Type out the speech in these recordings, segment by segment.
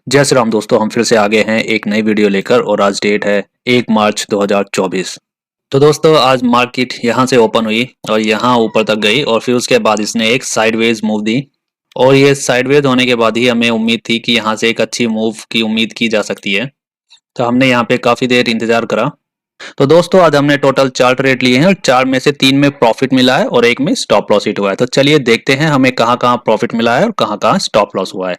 जय श्री राम दोस्तों, हम फिर से आ गए हैं एक नई वीडियो लेकर और आज डेट है 1 मार्च 2024। तो दोस्तों आज मार्केट यहाँ से ओपन हुई और यहाँ ऊपर तक गई और फिर उसके बाद इसने एक साइडवेज मूव दी और ये साइडवेज होने के बाद ही हमें उम्मीद थी कि यहाँ से एक अच्छी मूव की उम्मीद की जा सकती है। तो हमने यहाँ पे काफ़ी देर इंतज़ार करा। तो दोस्तों आज हमने टोटल 4 ट्रेड लिए हैं और 4 में से 3 में प्रॉफिट मिला है और एक में स्टॉप लॉस हिट हुआ है। तो चलिए देखते हैं हमें कहाँ कहाँ प्रॉफिट मिला है और कहाँ कहाँ स्टॉप लॉस हुआ है।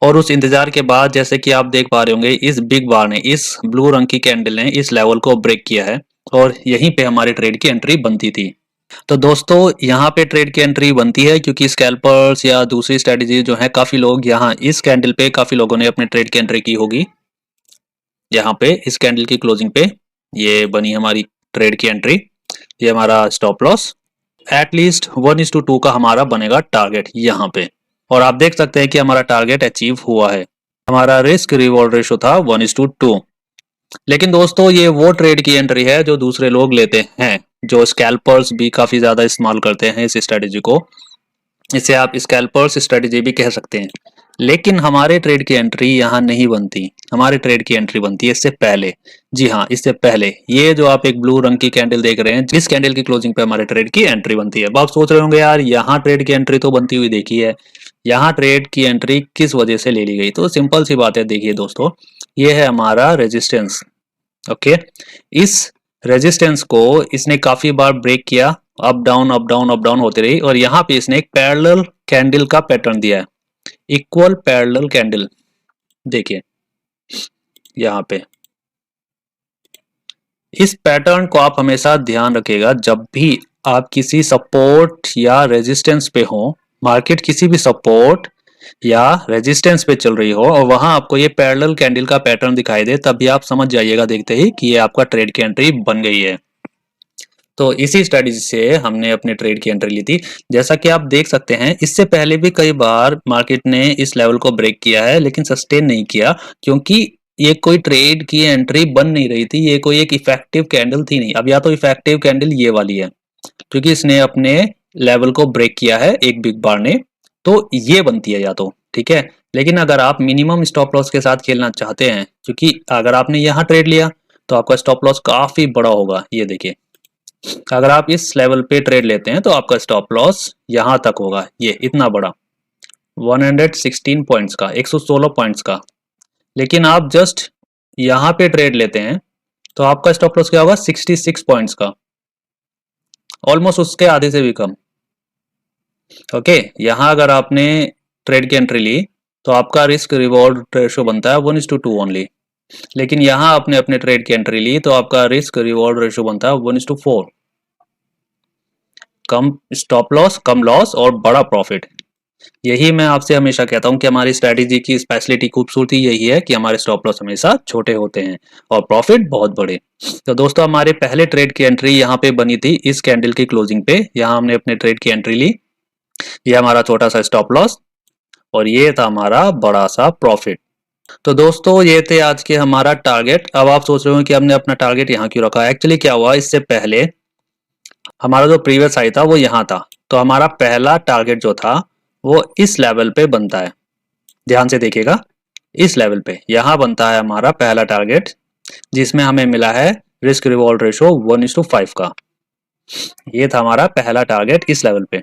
और उस इंतजार के बाद जैसे कि आप देख पा रहे होंगे इस बिग बार ने, इस ब्लू रंग की कैंडल ने इस लेवल को ब्रेक किया है और यहीं पे हमारे ट्रेड की एंट्री बनती थी। तो दोस्तों यहाँ पे ट्रेड की एंट्री बनती है क्योंकि स्कैल्पर्स या दूसरी स्ट्रेटेजी जो है काफी लोग यहाँ इस कैंडल पे काफी लोगों ने अपने ट्रेड की एंट्री की होगी। यहाँ पे इस कैंडल की क्लोजिंग पे ये बनी हमारी ट्रेड की एंट्री, ये हमारा स्टॉप लॉस एटलीस्ट 1:2 का हमारा बनेगा टारगेट यहाँ पे। और आप देख सकते हैं कि हमारा टारगेट अचीव हुआ है। हमारा रिस्क रिवॉर्ड रेशो था 1:2। लेकिन दोस्तों ये वो ट्रेड की एंट्री है जो दूसरे लोग लेते हैं, जो स्कैल्पर्स भी काफी ज्यादा इस्तेमाल करते हैं इस स्ट्रेटेजी को। इसे आप स्कैल्पर्स स्ट्रेटेजी भी कह सकते हैं। लेकिन हमारे ट्रेड की एंट्री यहाँ नहीं बनती, हमारे ट्रेड की एंट्री बनती है इससे पहले। जी हाँ, इससे पहले ये जो आप एक ब्लू रंग की कैंडल देख रहे हैं, जिस कैंडल की क्लोजिंग पे हमारे ट्रेड की एंट्री बनती है। अब आप सोच रहे होंगे यार यहाँ ट्रेड की एंट्री तो बनती हुई देखी है, यहाँ ट्रेड की एंट्री किस वजह से ले ली गई। तो सिंपल सी बात है, देखिए दोस्तों ये है हमारा रेजिस्टेंस। ओके, इस रेजिस्टेंस को इसने काफी बार ब्रेक किया, up down up down up down होती रही और यहाँ पे इसने एक पैरेलल कैंडल का पैटर्न दिया है, इक्वल पैरेलल कैंडल। देखिए यहाँ पे इस पैटर्न को आप हमेशा ध्यान रखिएगा जब भी आप किसी सपोर्ट या रेजिस्टेंस पे हो, मार्केट किसी भी सपोर्ट या रेजिस्टेंस पे चल रही हो और वहां आपको ये पैरेलल कैंडल का पैटर्न दिखाई दे, तभी आप समझ जाइएगा देखते ही कि ये आपका ट्रेड की एंट्री बन गई है। तो इसी स्ट्रेटजी से हमने अपने ट्रेड की एंट्री ली थी। जैसा कि आप देख सकते हैं इससे पहले भी कई बार मार्केट ने इस लेवल को ब्रेक किया है लेकिन सस्टेन नहीं किया, क्योंकि ये कोई ट्रेड की एंट्री बन नहीं रही थी, ये कोई एक इफेक्टिव कैंडल थी नहीं। अब या तो इफेक्टिव कैंडल ये वाली है क्योंकि इसने अपने लेवल को ब्रेक किया है एक बिग बार ने, तो ये बनती है या तो, ठीक है। लेकिन अगर आप मिनिमम स्टॉप लॉस के साथ खेलना चाहते हैं, क्योंकि अगर आपने यहाँ ट्रेड लिया तो आपका स्टॉप लॉस काफी बड़ा होगा। ये देखिए अगर आप इस लेवल पे ट्रेड लेते हैं तो आपका स्टॉप लॉस यहाँ तक होगा, ये इतना बड़ा 116 पॉइंट्स का, 116 पॉइंट्स का। लेकिन आप जस्ट यहाँ पे ट्रेड लेते हैं तो आपका स्टॉप लॉस क्या होगा, 66 पॉइंट्स का, ऑलमोस्ट उसके आधे से भी कम। ओके, यहाँ अगर आपने ट्रेड की एंट्री ली तो आपका रिस्क रिवॉर्ड रेशो बनता है 1:2 ओनली। लेकिन यहाँ आपने अपने ट्रेड की एंट्री ली तो आपका रिस्क रिवॉर्ड रेशो बनता है 1:4। कम स्टॉप लॉस, कम लॉस और बड़ा प्रॉफिट। यही मैं आपसे हमेशा कहता हूं कि हमारी स्ट्रैटेजी की स्पेशलिटी, खूबसूरती यही है कि हमारे स्टॉप लॉस हमेशा छोटे होते हैं और प्रॉफिट बहुत बड़े। तो दोस्तों हमारे पहले ट्रेड की एंट्री यहाँ पे बनी थी इस कैंडल की क्लोजिंग पे, यहाँ हमने अपने ट्रेड की एंट्री ली, ये हमारा छोटा सा स्टॉप लॉस और ये था हमारा बड़ा सा प्रॉफिट। तो दोस्तों ये थे आज के हमारा टारगेट। अब आप सोच रहे हो कि हमने अपना टारगेट यहाँ क्यों रखा। एक्चुअली क्या हुआ, इससे पहले हमारा जो प्रीवियस हाई था वो यहाँ था, तो हमारा पहला टारगेट जो था वो इस लेवल पे बनता है। ध्यान से देखिएगा, इस लेवल पे यहाँ बनता है हमारा पहला टारगेट, जिसमें हमें मिला है रिस्क रिवॉर्ड रेशो 1:5 का। ये था हमारा पहला टारगेट इस लेवल पे,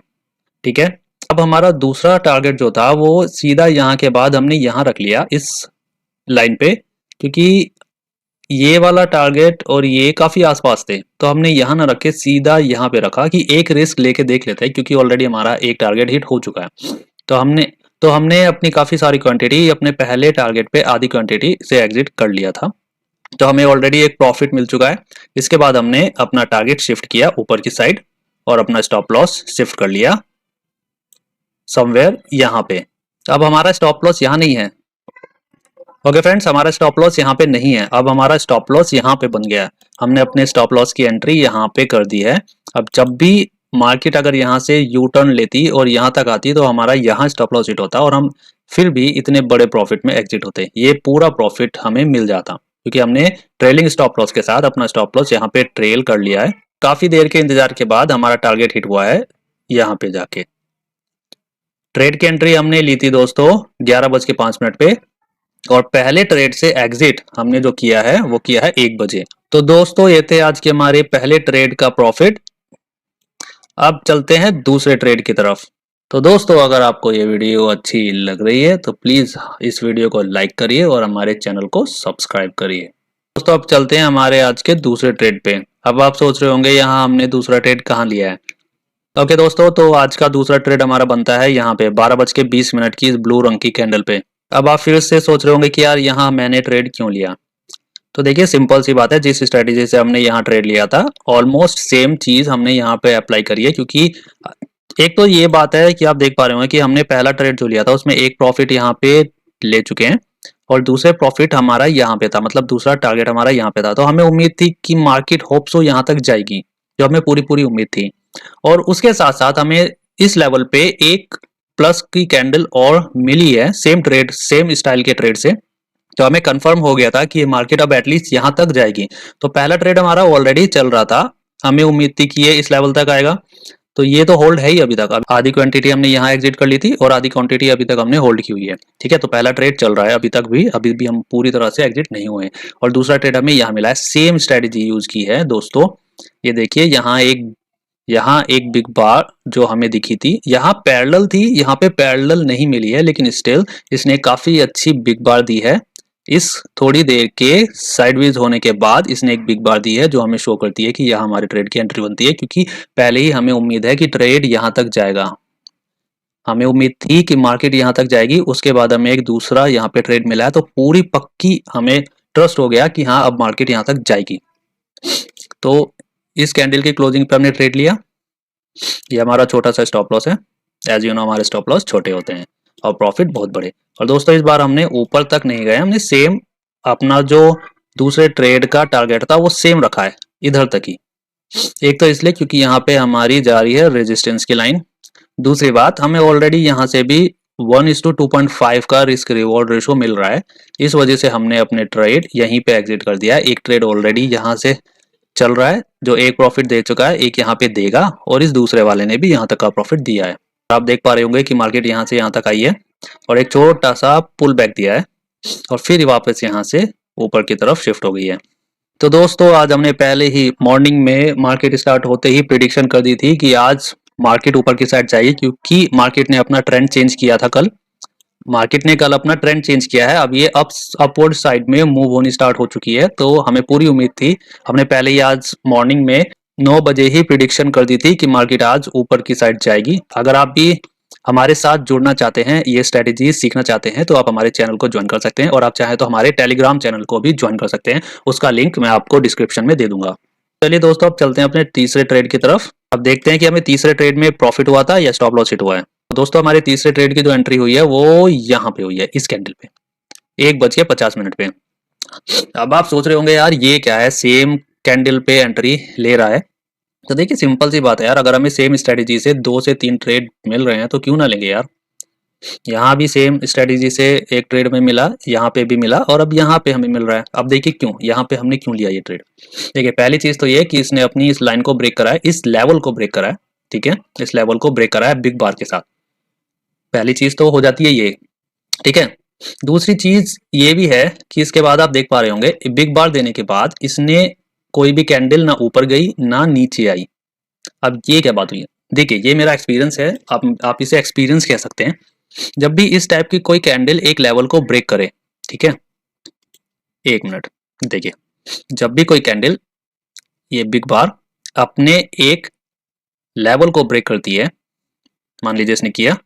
ठीक है। अब हमारा दूसरा टारगेट जो था वो सीधा यहाँ के बाद हमने यहाँ रख लिया इस लाइन पे, क्योंकि ये वाला टारगेट और ये काफी आसपास थे, तो हमने यहाँ ना रखे, सीधा यहाँ पे रखा कि एक रिस्क लेके देख लेते हैं, क्योंकि ऑलरेडी हमारा एक टारगेट हिट हो चुका है। तो हमने अपनी काफी सारी क्वांटिटी अपने पहले टारगेट पे आधी क्वांटिटी से एग्जिट कर लिया था, तो हमें ऑलरेडी एक प्रॉफिट मिल चुका है। इसके बाद हमने अपना टारगेट शिफ्ट किया ऊपर की साइड और अपना स्टॉप लॉस शिफ्ट कर लिया समवेयर यहाँ पे। अब हमारा स्टॉप लॉस यहाँ नहीं है। ओके फ्रेंड्स, हमारा स्टॉप लॉस यहाँ पे नहीं है, अब हमारा स्टॉप लॉस यहाँ पे बन गया है। हमने अपने स्टॉप लॉस की एंट्री यहाँ पे कर दी है। अब जब भी मार्केट अगर यहाँ से यू टर्न लेती और यहाँ तक आती तो हमारा यहाँ स्टॉप लॉस हिट होता और हम फिर भी इतने बड़े प्रॉफिट में एग्जिट होते। ये पूरा प्रॉफिट हमें मिल जाता क्योंकि हमने ट्रेलिंग स्टॉप लॉस के साथ अपना स्टॉप लॉस यहाँ पे ट्रेल कर लिया है। काफी देर के इंतजार के बाद हमारा टारगेट हिट हुआ है यहाँ पे जाके। ट्रेड की एंट्री हमने ली थी दोस्तों 11:05 पे और पहले ट्रेड से एग्जिट हमने जो किया है वो किया है 1 बजे। तो दोस्तों ये थे आज के हमारे पहले ट्रेड का प्रॉफिट। अब चलते हैं दूसरे ट्रेड की तरफ। तो दोस्तों अगर आपको ये वीडियो अच्छी लग रही है तो प्लीज इस वीडियो को लाइक करिए और हमारे चैनल को सब्सक्राइब करिए। दोस्तों अब चलते हैं हमारे आज के दूसरे ट्रेड पे। अब आप सोच रहे होंगे यहाँ हमने दूसरा ट्रेड कहाँ लिया है। ओके दोस्तों, तो आज का दूसरा ट्रेड हमारा बनता है यहाँ पे 12:20 की इस ब्लू रंग की कैंडल पे। अब आप फिर से सोच रहे होंगे कि यार यहाँ मैंने ट्रेड क्यों लिया। तो देखिए सिंपल सी बात है, जिस स्ट्रेटेजी से हमने यहाँ ट्रेड लिया था ऑलमोस्ट सेम चीज हमने यहाँ पे अप्लाई करी है। क्योंकि एक तो ये बात है कि आप देख पा रहे होंगे कि हमने पहला ट्रेड जो लिया था उसमें एक प्रॉफिट यहाँ पे ले चुके हैं और दूसरे प्रॉफिट हमारा यहाँ पे था, मतलब दूसरा टारगेट हमारा यहाँ पे था। तो हमें उम्मीद थी कि मार्केट होप सो यहाँ तक जाएगी, जो हमें पूरी पूरी उम्मीद थी। और उसके साथ साथ हमें इस लेवल पे एक प्लस की कैंडल और मिली है सेम ट्रेड सेम स्टाइल के ट्रेड से। तो हमें कंफर्म हो गया था कि ये मार्केट अब एटलीस्ट यहाँ तक जाएगी। तो पहला ट्रेड हमारा ऑलरेडी चल रहा था, हमें उम्मीद थी कि ये इस लेवल तक आएगा। तो ये तो होल्ड है ही अभी तक। अब आधी क्वांटिटी हमने यहाँ एग्जिट कर ली थी और आधी क्वांटिटी अभी तक हमने होल्ड की हुई है। ठीक है, तो पहला ट्रेड चल रहा है अभी तक भी, अभी भी हम पूरी तरह से एग्जिट नहीं हुए। और दूसरा ट्रेड हमें यहाँ मिला है, सेम स्ट्रेटेजी यूज की है दोस्तों। ये देखिए यहाँ एक बिग बार जो हमें दिखी थी, यहाँ पैरेलल थी, यहाँ पे पैरेलल नहीं मिली है, लेकिन स्टिल इसने काफी अच्छी बिग बार दी है। इस थोड़ी देर के साइडवेज होने के बाद इसने एक बिग बार दी है जो हमें शो करती है कि यह हमारे ट्रेड की एंट्री बनती है। क्योंकि पहले ही हमें उम्मीद है कि ट्रेड यहां तक जाएगा, हमें उम्मीद थी कि मार्केट यहां तक जाएगी। उसके बाद हमें एक दूसरा यहाँ पे ट्रेड मिला है, तो पूरी पक्की हमें ट्रस्ट हो गया कि हाँ अब मार्केट यहाँ तक जाएगी। तो इस कैंडल की क्लोजिंग पे हमने ट्रेड लिया। ये हमारा छोटा सा स्टॉप लॉस है। एज यू नो हमारे स्टॉप लॉस छोटे होते हैं और प्रॉफिट बहुत बड़े। और दोस्तों इस बार हमने ऊपर तक नहीं गए, हमने सेम अपना जो दूसरे ट्रेड का टारगेट था वो सेम रखा है इधर तक ही। एक तो इसलिए क्योंकि यहाँ पे हमारी जा रही है रेजिस्टेंस की लाइन। दूसरी बात, हमें ऑलरेडी यहाँ से भी 1:2.5 का रिस्क रिवॉर्ड रेशो मिल रहा है। इस वजह से हमने अपने ट्रेड यहीं पे एग्जिट कर दिया है। एक ट्रेड ऑलरेडी यहाँ से चल रहा है जो एक प्रॉफिट दे चुका है, एक यहाँ पे देगा और इस दूसरे वाले ने भी यहाँ तक का प्रॉफिट दिया है। आप देख पा रहे होंगे कि मार्केट यहाँ से यहाँ तक आई है और एक छोटा सा पुल बैक दिया है और फिर वापस यहाँ से ऊपर की तरफ शिफ्ट हो गई है। तो दोस्तों आज हमने पहले ही मॉर्निंग में मार्केट स्टार्ट होते ही प्रिडिक्शन कर दी थी कि आज मार्केट ऊपर की साइड जाएगी, क्योंकि मार्केट ने अपना ट्रेंड चेंज किया था कल। मार्केट ने कल अपना ट्रेंड चेंज किया है, अब ये अपवर्ड साइड में मूव होनी स्टार्ट हो चुकी है। तो हमें पूरी उम्मीद थी, हमने पहले ही आज मॉर्निंग में 9 बजे ही प्रिडिक्शन कर दी थी कि मार्केट आज ऊपर की साइड जाएगी। अगर आप भी हमारे साथ जुड़ना चाहते हैं, ये स्ट्रेटेजी सीखना चाहते हैं, तो आप हमारे चैनल को ज्वाइन कर सकते हैं और आप चाहें तो हमारे टेलीग्राम चैनल को भी ज्वाइन कर सकते हैं। उसका लिंक मैं आपको डिस्क्रिप्शन में दे दूंगा। चलिए दोस्तों अब चलते हैं अपने तीसरे ट्रेड की तरफ। अब देखते हैं कि हमें तीसरे ट्रेड में प्रॉफिट हुआ था या स्टॉप लॉस हिट हुआ है। तो दोस्तों हमारे तीसरे ट्रेड की जो एंट्री हुई है वो यहाँ पे हुई है, इस कैंडल पे 1:50 पे। अब आप सोच रहे होंगे यार ये क्या है, सेम कैंडल पे एंट्री ले रहा है। तो देखिए सिंपल सी बात है यार, अगर हमें सेम स्ट्रेटेजी से 2 से 3 ट्रेड मिल रहे हैं तो क्यों ना लेंगे यार। यहाँ भी सेम स्ट्रेटेजी से एक ट्रेड में मिला, यहाँ पे भी मिला और अब यहाँ पे हमें मिल रहा है। अब देखिए क्यों यहाँ पे हमने क्यों लिया ये ट्रेड। देखिए पहली चीज तो ये कि इसने अपनी इस लाइन को ब्रेक करा है, इस लेवल को ब्रेक करा है। ठीक है, इस लेवल को ब्रेक करा है बिग बार के साथ। पहली चीज तो हो जाती है ये। ठीक है, दूसरी चीज ये भी है कि इसके बाद आप देख पा रहे होंगे बिग बार देने के बाद इसने कोई भी कैंडल ना ऊपर गई ना नीचे आई। अब ये क्या बात हुई है। देखिए ये मेरा एक्सपीरियंस है, आप इसे एक्सपीरियंस कह सकते हैं। जब भी इस टाइप की कोई कैंडल एक लेवल को ब्रेक करे, ठीक है, एक मिनट, देखिए जब भी कोई कैंडल ये बिग बार अपने एक लेवल को ब्रेक करती है, मान लीजिए इसने किया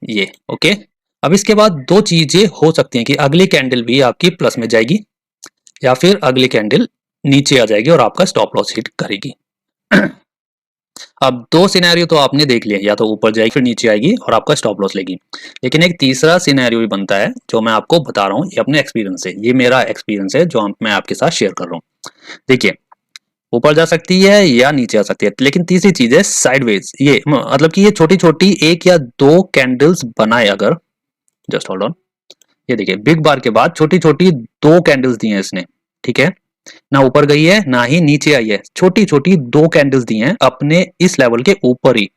ये, ओके। अब इसके बाद दो चीजें हो सकती हैं कि अगली कैंडल भी आपकी प्लस में जाएगी या फिर अगली कैंडल नीचे आ जाएगी और आपका स्टॉप लॉस हिट करेगी। अब दो सिनेरियो तो आपने देख लिया, या तो ऊपर जाएगी फिर नीचे आएगी और आपका स्टॉप लॉस लेगी। लेकिन एक तीसरा सिनेरियो भी बनता है जो मैं आपको बता रहा हूँ, ये अपने एक्सपीरियंस से, ये मेरा एक्सपीरियंस है जो मैं आपके साथ शेयर कर रहा हूँ। देखिए ऊपर जा सकती है या नीचे आ सकती है, लेकिन तीसरी चीज है साइडवेज। ये मतलब कि ये छोटी छोटी एक या दो कैंडल्स बनाए अगर, जस्ट होल्ड ऑन, ये देखिए बिग बार के बाद छोटी छोटी दो कैंडल्स दी हैं इसने। ठीक है, ना ऊपर गई है ना ही नीचे आई है, छोटी छोटी दो कैंडल्स दी हैं अपने इस लेवल के ऊपर ही।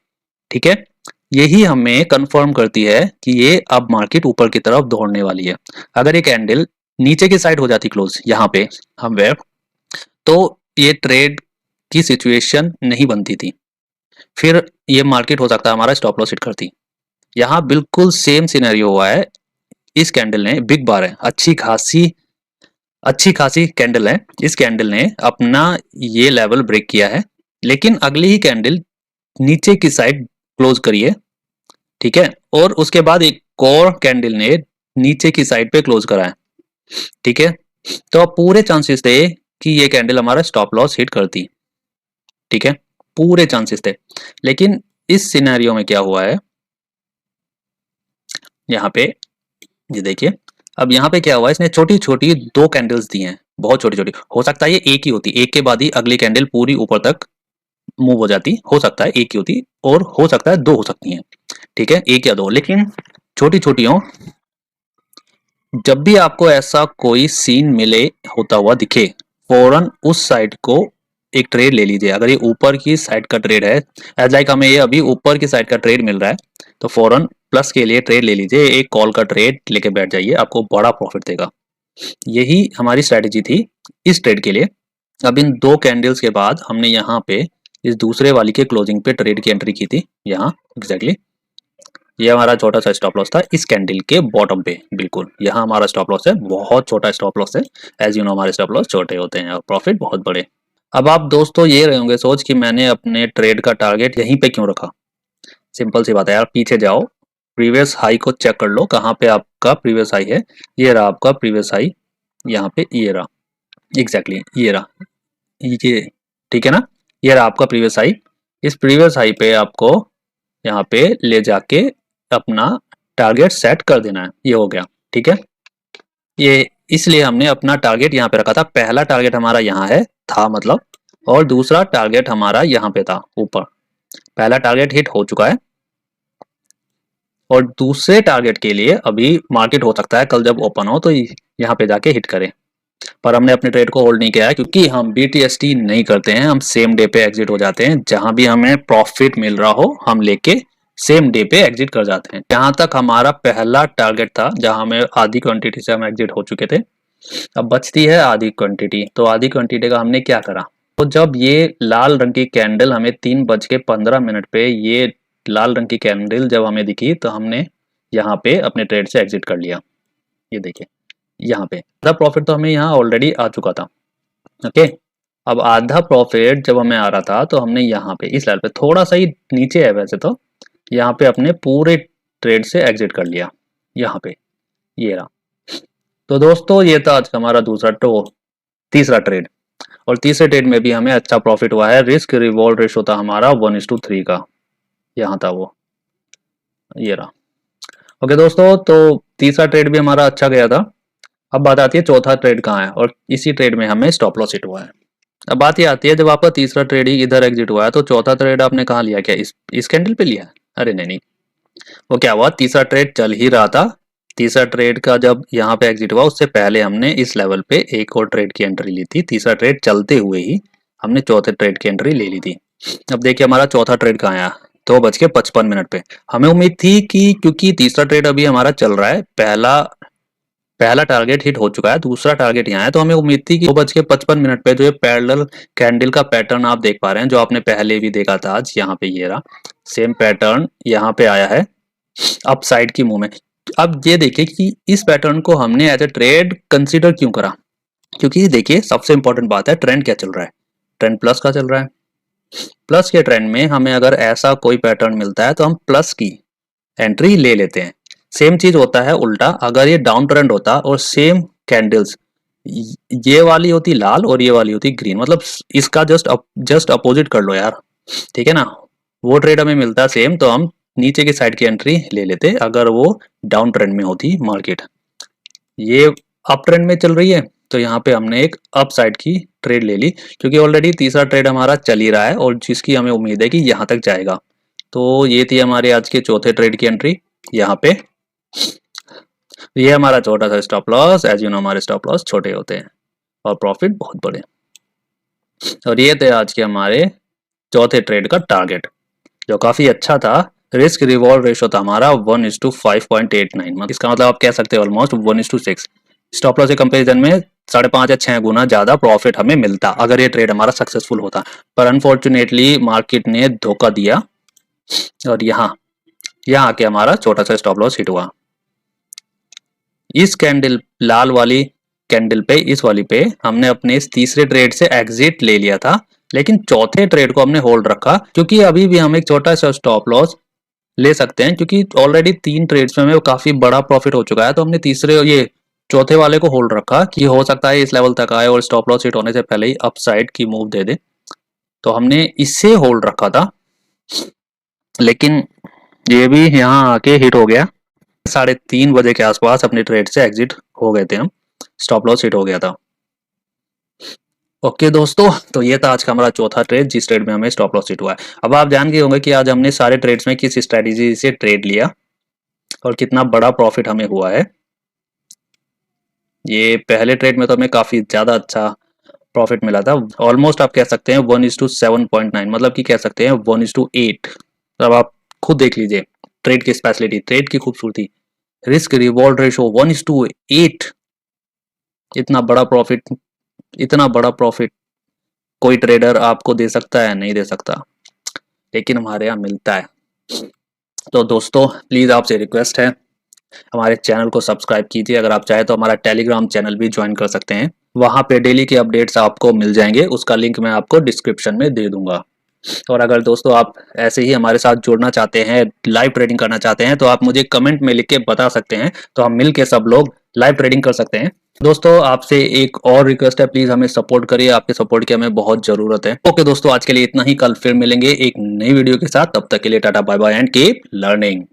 ठीक है, यही हमें कंफर्म करती है कि ये अब मार्केट ऊपर की तरफ दौड़ने वाली है। अगर ये कैंडल नीचे की साइड हो जाती क्लोज यहाँ पे हम वेयर, तो ये ट्रेड की सिचुएशन नहीं बनती थी, फिर ये मार्केट हो सकता है हमारा स्टॉप लॉस हिट करती। यहाँ बिल्कुल सेम सिनेरियो हुआ है। इस कैंडल ने बिग बार है, अच्छी खासी कैंडल है, इस कैंडल ने अपना ये लेवल ब्रेक किया है, लेकिन अगली ही कैंडल नीचे की साइड क्लोज करी है, ठीक है, और उसके बाद एक और कैंडल ने नीचे की साइड पे क्लोज करा है, ठीक है। तो अब पूरे चांसेस थे कि ये कैंडल हमारा स्टॉप लॉस हिट करती, ठीक है, पूरे चांसेस थे। लेकिन इस सिनेरियो में क्या हुआ है, यहाँ पे ये देखिए, अब यहाँ पे क्या हुआ है, इसने छोटी छोटी दो कैंडल्स दी हैं, बहुत छोटी छोटी। हो सकता है ये एक ही होती, एक के बाद ही अगली कैंडल पूरी ऊपर तक मूव हो जाती, हो सकता है एक ही होती, और हो सकता है दो हो सकती हैं, ठीक है, एक या दो, लेकिन छोटी छोटी हो। जब भी आपको ऐसा कोई सीन मिले होता हुआ दिखे, फौरन उस साइड को एक ट्रेड ले लीजिए। अगर ये ऊपर की साइड का ट्रेड है, एज लाइक हमें ये अभी ऊपर की साइड का ट्रेड मिल रहा है, तो फौरन प्लस के लिए ट्रेड ले लीजिए, एक कॉल का ट्रेड लेके बैठ जाइए, आपको बड़ा प्रॉफिट देगा। यही हमारी स्ट्रेटेजी थी इस ट्रेड के लिए। अब इन दो कैंडल्स के बाद हमने यहाँ पे इस दूसरे वाली के क्लोजिंग पे ट्रेड की एंट्री की थी, यहाँ एग्जैक्टली ये हमारा छोटा सा स्टॉप लॉस था इस कैंडल के बॉटम पे, बिल्कुल यहाँ हमारा स्टॉप लॉस है, बहुत छोटा स्टॉप लॉस है। एज यू नो हमारे स्टॉप लॉस छोटे होते हैं और प्रॉफिट बहुत बड़े। अब आप दोस्तों ये रहे होंगे सोच कि मैंने अपने ट्रेड का टारगेट यहीं पे क्यों रखा। सिंपल सी बात है यार, पीछे जाओ, प्रीवियस हाई को चेक कर लो, कहाँ पे आपका प्रीवियस हाई है। ये रहा आपका प्रीवियस हाई, यहाँ पे ये रहा, एग्जैक्टली ये रहा, ये ठीक है ना, ये रहा आपका प्रीवियस हाई। इस प्रीवियस हाई पे आपको यहाँ पे ले जाके अपना टारगेट सेट कर देना है, ये हो गया, ठीक है। ये इसलिए हमने अपना टारगेट यहाँ पे रखा था, पहला टारगेट हमारा यहाँ है था मतलब, और दूसरा टारगेट हमारा यहाँ पे था ऊपर। पहला टारगेट हिट हो चुका है, और दूसरे टारगेट के लिए अभी मार्केट हो सकता है कल जब ओपन हो तो यहाँ पे जाके हिट करे, पर हमने अपने ट्रेड को होल्ड नहीं किया है, क्योंकि हम BTST नहीं करते हैं, हम सेम डे पे एग्जिट हो जाते हैं। जहां भी हमें प्रॉफिट मिल रहा हो हम लेके सेम डे पे एग्जिट कर जाते हैं। जहां तक हमारा पहला टारगेट था, जहां हमें आधी क्वांटिटी से हम एग्जिट हो चुके थे, अब बचती है आधी क्वांटिटी। तो आधी क्वांटिटी का हमने क्या करा, तो जब ये लाल रंग की कैंडल हमें 3:15 पे ये लाल रंग की कैंडल जब हमें दिखी, तो हमने यहाँ पे अपने ट्रेड से एग्जिट कर लिया। ये देखिए यहाँ पे आधा प्रॉफिट तो हमें यहाँ ऑलरेडी आ चुका था, ओके। अब आधा प्रॉफिट जब हमें आ रहा था तो हमने यहाँ पे इस लेवल पे, थोड़ा सा ही नीचे है वैसे तो, यहाँ पे अपने पूरे ट्रेड से एग्जिट कर लिया, यहाँ पे ये रहा। तो दोस्तों ये था आज का हमारा तीसरा ट्रेड, और तीसरे ट्रेड में भी हमें अच्छा प्रॉफिट हुआ है। रिस्क रिवॉर्ड रेशो था हमारा 1:3 का, यहाँ था वो, ये रहा। ओके दोस्तों, तो तीसरा ट्रेड भी हमारा अच्छा गया था। अब बात आती है चौथा ट्रेड कहाँ है, और इसी ट्रेड में हमें स्टॉप लॉस हिट हुआ है। अब बात ये आती है, जब आपका तीसरा ट्रेड ही इधर एग्जिट हुआ है, तो चौथा ट्रेड आपने कहाँ लिया, क्या इस कैंडल पे लिया? अरे नहीं नहीं, वो क्या हुआ, तीसरा ट्रेड चल ही रहा था। तीसरा ट्रेड का जब यहाँ पे एग्जिट हुआ, उससे पहले हमने इस लेवल पे एक और ट्रेड की एंट्री ली थी। तीसरा ट्रेड चलते हुए ही हमने चौथे ट्रेड की एंट्री ले ली थी। अब देखिए हमारा चौथा ट्रेड कहाँ आया, 2:55 पे। हमें उम्मीद थी कि क्योंकि तीसरा ट्रेड अभी हमारा चल रहा है, पहला टारगेट हिट हो चुका है, दूसरा टारगेट यहाँ है, तो हमें उम्मीद थी कि 2:55 पे जो ये पैरेलल कैंडल का पैटर्न आप देख पा रहे हैं, जो आपने पहले भी देखा था आज, यहाँ पे ये रहा सेम पैटर्न, यहाँ पे आया है अप साइड की मूव में। अब ये देखिए कि इस पैटर्न को हमने एज ए ट्रेड कंसीडर क्यों करा, क्योंकि देखिए सबसे इंपॉर्टेंट बात है ट्रेंड क्या चल रहा है, ट्रेंड प्लस का चल रहा है। प्लस के ट्रेंड में हमें अगर ऐसा कोई पैटर्न मिलता है तो हम प्लस की एंट्री ले लेते हैं। सेम चीज होता है उल्टा, अगर ये डाउन ट्रेंड होता और सेम कैंडल्स ये वाली होती लाल और ये वाली होती ग्रीन, मतलब इसका जस्ट अपोजिट कर लो यार, ठीक है ना, वो ट्रेड हमें मिलता सेम, तो हम नीचे की साइड की एंट्री ले लेते अगर वो डाउन ट्रेंड में होती मार्केट। ये अप ट्रेंड में चल रही है, तो यहाँ पे हमने एक अप साइड की ट्रेड ले ली, क्योंकि ऑलरेडी तीसरा ट्रेड हमारा चल ही रहा है और जिसकी हमें उम्मीद है कि यहाँ तक जाएगा। तो ये थी हमारे आज के चौथे ट्रेड की एंट्री यहाँ पे। ये हमारा छोटा सा stop loss, as you know हमारे स्टॉप लॉस छोटे होते हैं और प्रॉफिट बहुत बड़े। और ये थे आज के हमारे चौथे ट्रेड का टारगेट, जो काफी अच्छा था रिस्क रिवॉर्ड रेशो था हमारा 1:5.89, मतलब इसका मतलब आप कह सकते हैं ऑलमोस्ट 1:6। स्टॉप लॉस के कंपेरिजन में 5.5 या 6 गुना ज्यादा प्रॉफिट हमें मिलता अगर ये ट्रेड हमारा सक्सेसफुल होता, पर अनफॉर्चुनेटली मार्केट ने धोखा दिया और यहाँ आके हमारा छोटा सा स्टॉप लॉस हिट हुआ। इस कैंडल, लाल वाली कैंडल पे, इस वाली पे हमने अपने इस तीसरे ट्रेड से एग्जिट ले लिया था, लेकिन चौथे ट्रेड को हमने होल्ड रखा क्योंकि अभी भी हम एक छोटा सा स्टॉप लॉस ले सकते हैं, क्योंकि ऑलरेडी 3 ट्रेड्स में हमें काफी बड़ा प्रॉफिट हो चुका है। तो हमने तीसरे, ये चौथे वाले को होल्ड रखा कि हो सकता है इस लेवल तक आए और स्टॉप लॉस हिट होने से पहले ही अपसाइड की मूव दे दे, तो हमने इसे होल्ड रखा था। लेकिन ये भी यहाँ आके हिट हो गया। 3:30 बजे के आसपास अपने ट्रेड से एग्जिट हो गए थे हम, स्टॉप लॉस हिट हो गया था। ओके दोस्तों, तो ये था आज का हमारा चौथा ट्रेड जिस ट्रेड में हमें स्टॉप लॉस हिट हुआ है। अब आप जान गए होंगे कि आज हमने सारे ट्रेड्स में किस स्ट्रेटेजी से ट्रेड लिया और कितना बड़ा प्रॉफिट हमें हुआ है। ये पहले ट्रेड में तो हमें काफी ज्यादा अच्छा प्रॉफिट मिला था, ऑलमोस्ट आप कह सकते हैं 1:7.9, मतलब कि कह सकते हैं 1:8। अब आप खुद देख लीजिए ट्रेड की स्पेशलिटी, ट्रेड की खूबसूरती, रिस्क रिवॉर्ड रेशो 1:8। इतना बड़ा प्रॉफिट कोई ट्रेडर आपको दे सकता है? नहीं दे सकता, लेकिन हमारे यहाँ मिलता है। तो दोस्तों प्लीज आपसे रिक्वेस्ट है, हमारे चैनल को सब्सक्राइब कीजिए। अगर आप चाहे तो हमारा टेलीग्राम चैनल भी ज्वाइन कर सकते हैं, वहां पे डेली के अपडेट्स आपको मिल जाएंगे, उसका लिंक मैं आपको डिस्क्रिप्शन में दे दूंगा। और अगर दोस्तों आप ऐसे ही हमारे साथ जुड़ना चाहते हैं, लाइव ट्रेडिंग करना चाहते हैं, तो आप मुझे कमेंट में लिख के बता सकते हैं, तो हम मिल के सब लोग लाइव ट्रेडिंग कर सकते हैं। दोस्तों आपसे एक और रिक्वेस्ट है, प्लीज हमें सपोर्ट करिए, आपके सपोर्ट की हमें बहुत जरूरत है। ओके दोस्तों, आज के लिए इतना ही, कल फिर मिलेंगे एक नई वीडियो के साथ। तब तक के लिए tata bye bye and keep learning.